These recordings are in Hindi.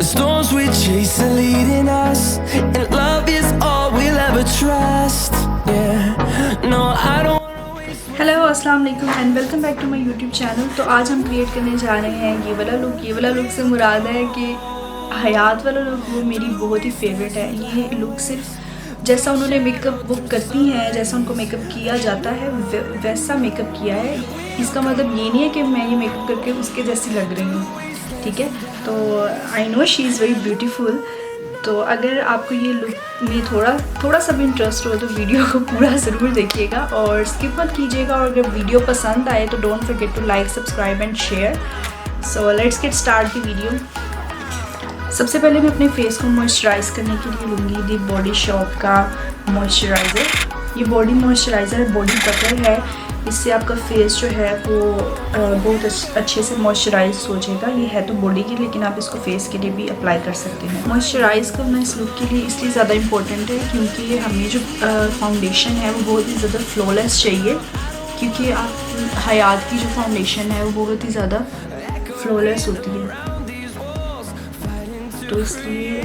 storms we chase are leading us, and love is all we'll ever trust. Yeah, no, I don't wanna waste. Hello अस्सलाम वालेकुम and welcome back to my YouTube channel. तो आज हम क्रिएट करने जा रहे हैं ये वाला लुक। ये वाला लुक से मुराद है कि हयात वाला लुक वो मेरी बहुत ही फेवरेट है। ये लुक सिर्फ जैसा उन्होंने मेकअप वो करती हैं, जैसा उनको मेकअप किया जाता है वैसा मेकअप किया है। इसका मतलब ये नहीं है कि मैं ये मेकअप करके उसके जैसी लग रही हूँ, ठीक है। तो I know she is very beautiful. तो अगर आपको ये लुक में थोड़ा सा भी इंटरेस्ट हो तो वीडियो को पूरा ज़रूर देखिएगा और स्किप मत कीजिएगा। और अगर वीडियो पसंद आए तो don't forget to like, subscribe and share. So let's get start the video. सबसे पहले मैं अपने फेस को मॉइस्चराइज़ करने के लिए लूँगी दी बॉडी शॉप का मॉइस्चराइज़र। ये बॉडी मॉइस्चराइज़र है, बॉडी बटर है। इससे आपका फेस जो है वो बहुत अच्छे से मॉइस्चराइज हो जाएगा। ये है तो बॉडी की, लेकिन आप इसको फेस के लिए भी अप्लाई कर सकते हैं। मॉइस्चराइज़ करना इस लुक के लिए इसलिए ज़्यादा इम्पोर्टेंट है क्योंकि हमें जो फाउंडेशन है वो बहुत ही ज़्यादा फ्लॉलेस चाहिए, क्योंकि आप हयात की जो फाउंडेशन है वो बहुत ही ज़्यादा फ्लॉलेस होती है। तो इसलिए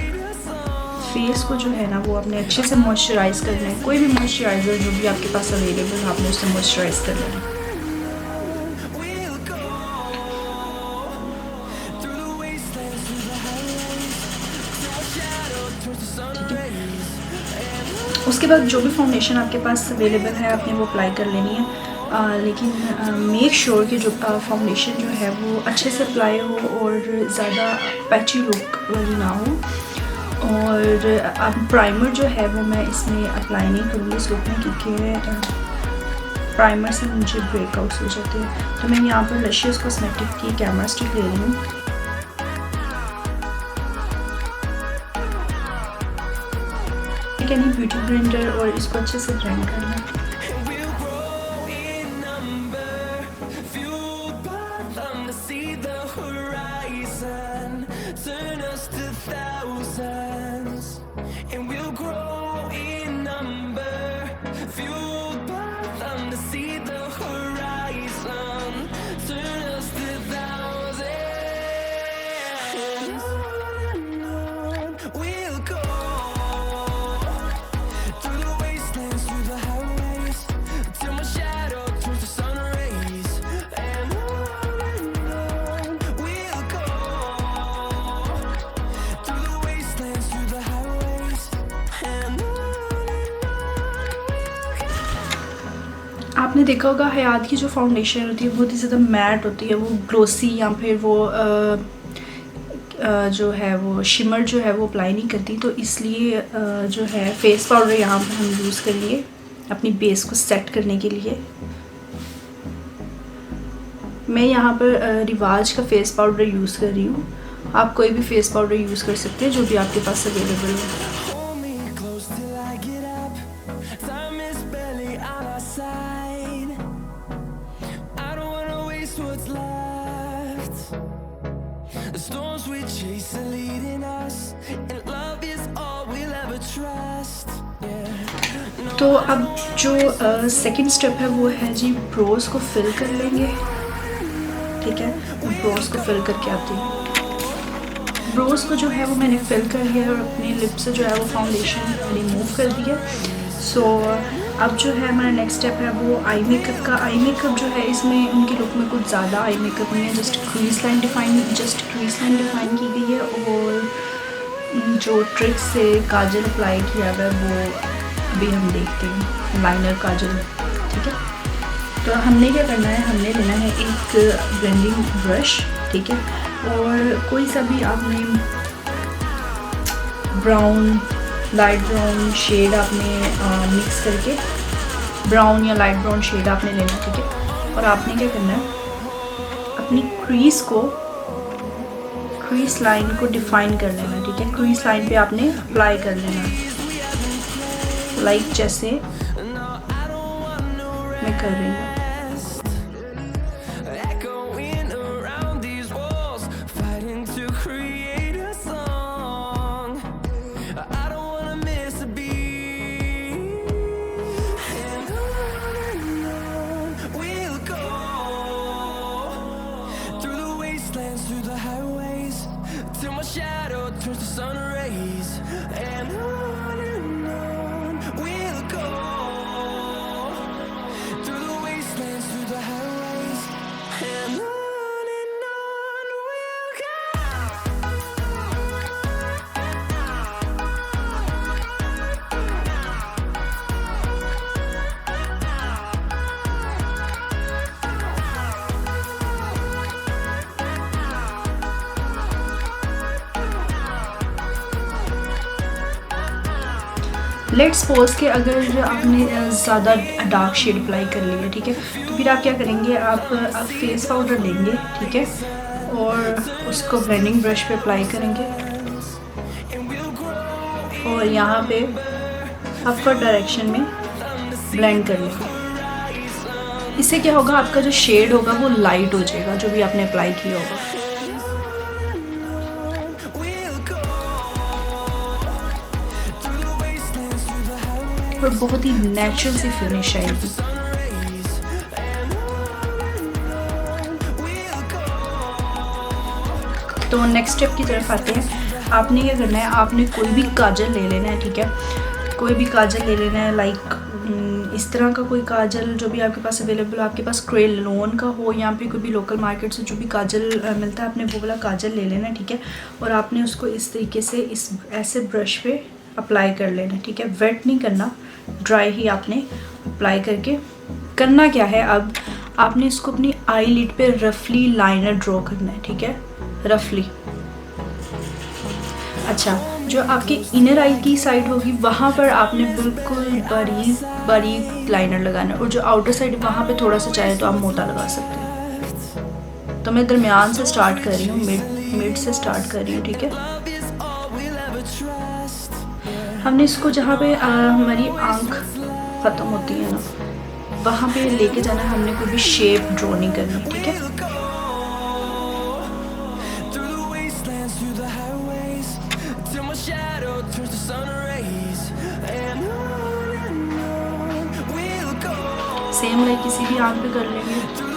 फेस को जो है ना वो आपने अच्छे से मॉइस्चराइज़ करना है। कोई भी मॉइस्चराइज़र जो भी आपके पास अवेलेबल है आपने उससे मॉइस्चराइज़ करना है। ठीक है, उसके बाद जो भी फाउंडेशन आपके पास अवेलेबल है आपने वो अप्लाई कर लेनी है। लेकिन मेक श्योर कि जो फाउंडेशन जो है वो अच्छे से अप्लाई हो और ज़्यादा पैची लुक वाली ना हो। और अब प्राइमर जो है वो मैं इसमें अप्लाई नहीं करूँगी इस लुक में, क्योंकि प्राइमर से मुझे ब्रेकआउट्स हो जाते हैं। तो मैं यहाँ पर लशियस कॉस्मेटिक की कैमरा स्टिक ले रही हूँ। यानी ब्यूटी ब्लेंडर और इसको अच्छे से ब्लेंड करना है। आपने देखा होगा हयात की जो फाउंडेशन होती है बहुत ही ज़्यादा मैट होती है, वो ग्लोसी या फिर वो जो है वो शिमर जो है वो अप्लाई नहीं करती। तो इसलिए जो है फेस पाउडर यहाँ पर हम यूज़ करेंगे अपनी बेस को सेट करने के लिए। मैं यहाँ पर रिवाज का फेस पाउडर यूज़ कर रही हूँ। आप कोई भी फेस पाउडर यूज़ कर सकते हैं जो भी आपके पास अवेलेबल है। तो अब जो सेकंड स्टेप है वो है जी ब्रोज को फिल कर लेंगे, ठीक है। ब्रोज को फिल करके आती हूँ। ब्रोज को जो है वो मैंने फिल कर लिया और अपने लिप से जो है वो फाउंडेशन रिमूव कर दिया। सो अब जो है हमारा नेक्स्ट स्टेप है वो आई मेकअप का। आई मेकअप जो है इसमें उनकी लुक में कुछ ज़्यादा आई मेकअप नहीं है, जस्ट क्रीज लाइन डिफाइन की गई है और जो ट्रिक से काजल अप्लाई किया हुआ है वो भी हम देखते हैं, लाइनर काजल, ठीक है। तो हमने क्या करना है, हमने लेना है एक ब्लेंडिंग ब्रश, ठीक है। और कोई सा भी आपने लाइट ब्राउन शेड आपने मिक्स करके ब्राउन या लाइट ब्राउन शेड आपने लेना, ठीक है। और आपने क्या करना है, अपनी क्रीज लाइन को डिफाइन कर लेना, ठीक है। क्रीज लाइन पे आपने अप्लाई कर लेना, लाइक जैसे मैं कर रही हूँ। my shadow turns to sun rays, and on we'll go, through the wastelands, through the highways, and on we'll go. Let's suppose कि अगर आपने ज़्यादा डार्क शेड अप्लाई कर लिया, ठीक है, तो फिर आप क्या करेंगे, आप फेस पाउडर लेंगे, ठीक है, और उसको ब्लेंडिंग ब्रश पे अप्लाई करेंगे और यहाँ पे अपवर्ड डायरेक्शन में ब्लेंड कर लेंगे। इससे क्या होगा, आपका जो शेड होगा वो लाइट हो जाएगा, जो भी आपने अप्लाई किया होगा। और बहुत ही नेचुरल सी फिनिश आएगी। तो नेक्स्ट स्टेप की तरफ आते हैं। आपने क्या करना है, आपने कोई भी काजल ले लेना है, ठीक है, कोई भी काजल ले लेना है, लाइक इस तरह का कोई काजल जो भी आपके पास अवेलेबल हो, आपके पास क्रेयोन का हो, यहाँ पे कोई भी लोकल मार्केट से जो भी काजल मिलता है, आपने वो वाला काजल ले लेना है, ठीक है, और आपने उसको इस तरीके से इस ऐसे ब्रश पे अप्लाई कर लेना है, ठीक है, वेट नहीं करना, ड्राई ही आपने अप्लाई करके करना क्या है, अब आपने इसको अपनी आई लिड पे रफली लाइनर ड्रॉ करना है, ठीक है, रफली। अच्छा, जो आपके इनर आई की साइड होगी वहाँ पर आपने बिल्कुल बारीक बारीक लाइनर लगाना है, और जो आउटर साइड वहाँ पे थोड़ा सा चाहे तो आप मोटा लगा सकते हैं। तो मैं दरमियान से स्टार्ट कर रही हूँ, मिड से स्टार्ट कर रही हूँ, ठीक है। हमने इसको जहाँ पे हमारी आँख ख़त्म होती है ना, वहाँ पे लेके जाना है, हमने कोई भी शेप ड्रॉ नहीं करनी, ठीक है। सेम लाइक किसी भी आँख पे कर लेंगे।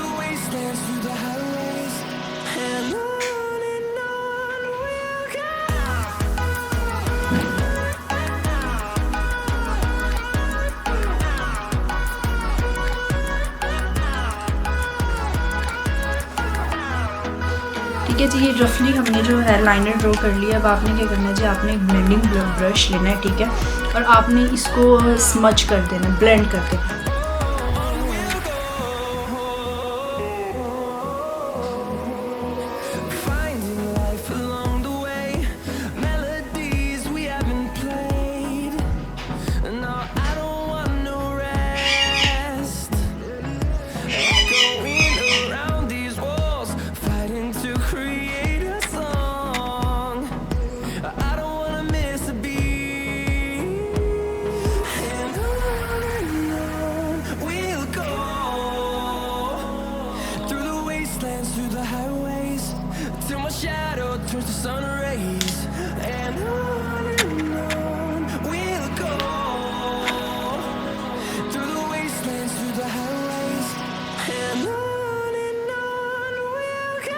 ठीक है जी, ये रफली हमने जो है लाइनर ड्रॉ कर लिया। अब आपने क्या करना है जी, आपने एक ब्लेंडिंग ब्रश लेना है, ठीक है, और आपने इसको स्मच कर देना, ब्लेंड कर देना। Turns to sun rays, and on we'll go, through the wastelands, through the highways, and on we'll go.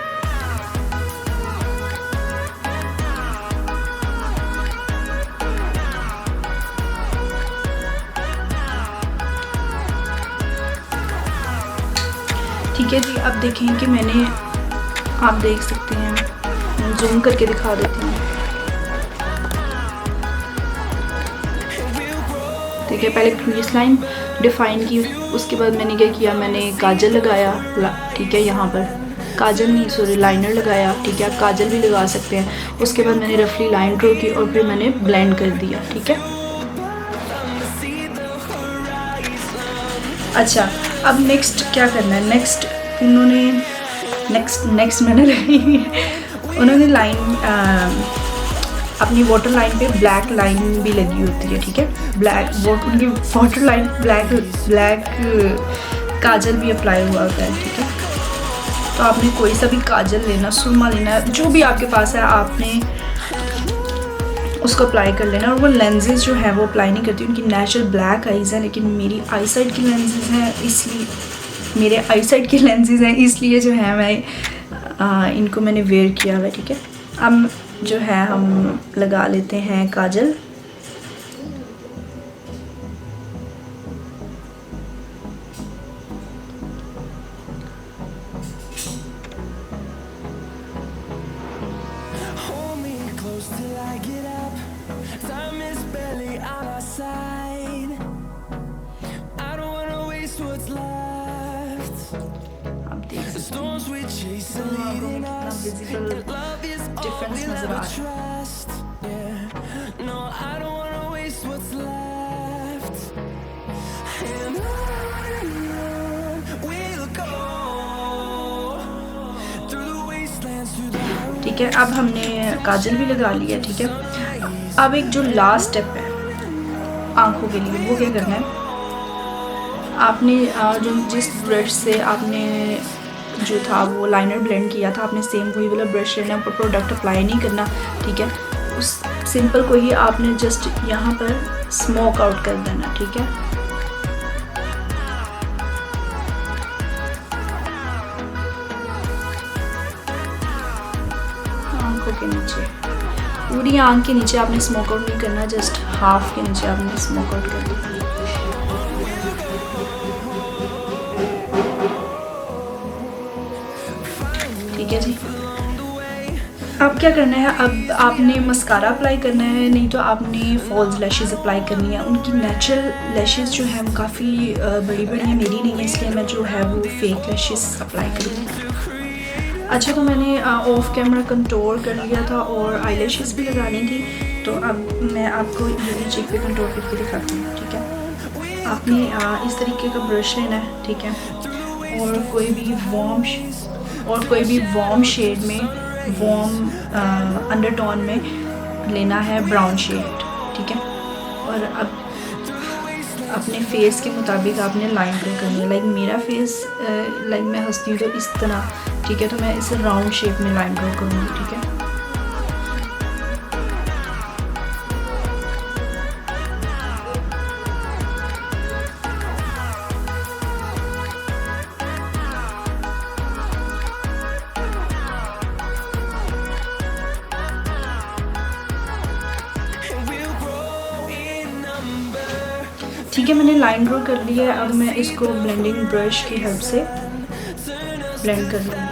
ठीक है जी, अब देखें कि मैंने, आप देख सकते हैं, जूम करके दिखा देती हूँ। ठीक है, पहले क्रीज लाइन डिफाइन की, उसके बाद मैंने क्या किया, मैंने काजल लगाया, ठीक है, यहाँ पर काजल नहीं सॉरी लाइनर लगाया, ठीक है, आप काजल भी लगा सकते हैं। उसके बाद मैंने रफली लाइन ड्रॉ की और फिर मैंने ब्लेंड कर दिया, ठीक है। अच्छा, अब नेक्स्ट क्या करना है, नेक्स्ट मैंने लगाई उन्होंने लाइन अपनी वाटर लाइन पे ब्लैक लाइन भी लगी होती है, ठीक है, उनकी वाटर लाइन ब्लैक काजल भी अप्लाई हुआ होता है, ठीक है। तो आपने कोई सा भी काजल लेना, सुरमा लेना, जो भी आपके पास है, आपने उसको अप्लाई कर लेना। और वो लेंसेज जो है वो अप्लाई नहीं करती, उनकी नेचुरल ब्लैक आइज़ है, लेकिन मेरी आई साइड की लेंसेज हैं, इसलिए मेरे आई साइड के लेंसेज हैं, इसलिए जो है मैं इनको मैंने वेयर किया हुआ है, ठीक है। अब जो है हम लगा लेते हैं काजल। डिफरेंस नजर आ रहा है। ठीक है, अब हमने काजल भी लगा लिया। ठीक है, अब एक जो लास्ट स्टेप है आंखों के लिए, वो क्या करना है, आपने जो जिस ब्रश से आपने जो था वो लाइनर ब्लेंड किया था, आपने सेम वही वाला ब्रश लेना, ऊपर प्रोडक्ट अप्लाई नहीं करना। ठीक है, उस सिंपल को ही आपने जस्ट यहाँ पर स्मोक आउट कर देना। ठीक है, आंखों के नीचे, पूरी आंख के नीचे आपने स्मोक आउट नहीं करना, जस्ट हाफ के नीचे आपने स्मोक आउट कर देना। ठीक है जी, अब क्या करना है, अब आपने मस्कारा अप्लाई करना है, नहीं तो आपने फॉल्स लैशेस अप्लाई करनी है। उनकी नेचुरल लैशेस जो है वो काफ़ी बड़ी बड़ी है, मेरी नहीं है, इसलिए मैं जो है वो फेक लैशेस अप्लाई करूँगी। अच्छा, तो मैंने ऑफ कैमरा कंट्रोल कर लिया था और आई लैशेस भी लगानी थी, तो अब मैं आपको ये चेक पे कंट्रोल करके दिखाती हूँ। ठीक है, आपने इस तरीके का ब्रश लेना है। ठीक है, और कोई भी वार्म शेड में, वार्म अंडरटोन में लेना है ब्राउन शेड। ठीक है, और अब अपने फेस के मुताबिक आपने लाइन ड्रा करनी है। लाइक मेरा फेस लाइक मैं हंसती हूँ तो इस तरह। ठीक है, तो मैं इसे राउंड शेप में लाइन ड्रा करूँगी। ठीक है, ठीक है, मैंने लाइन ड्रॉ कर लिया है। अब मैं इसको ब्लेंडिंग ब्रश की हेल्प से ब्लेंड कर लूँगी।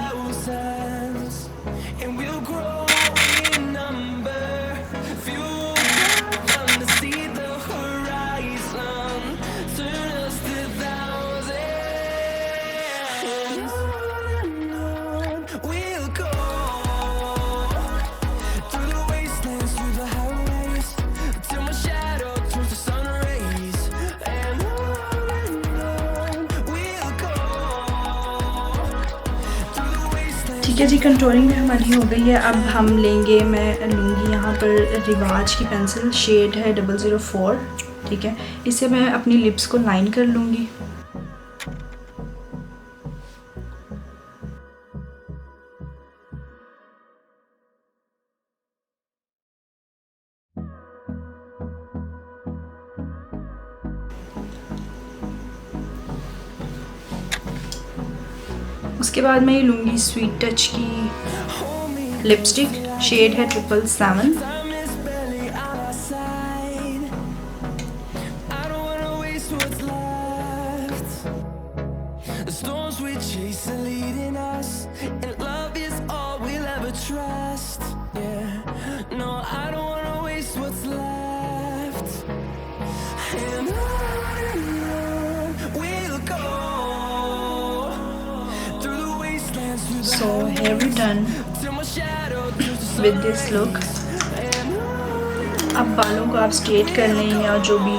ठीक है जी, कंट्रोलिंग हमारी हो गई है। अब हम लेंगे, मैं लूँगी यहाँ पर रिवाज की पेंसिल, शेड है 004। ठीक है, इससे मैं अपनी लिप्स को लाइन कर लूँगी। उसके बाद मैं ये लूँगी स्वीट टच की लिपस्टिक, शेड है 777। So here we done with this look। अब बालों को आप स्ट्रेट कर लें या जो भी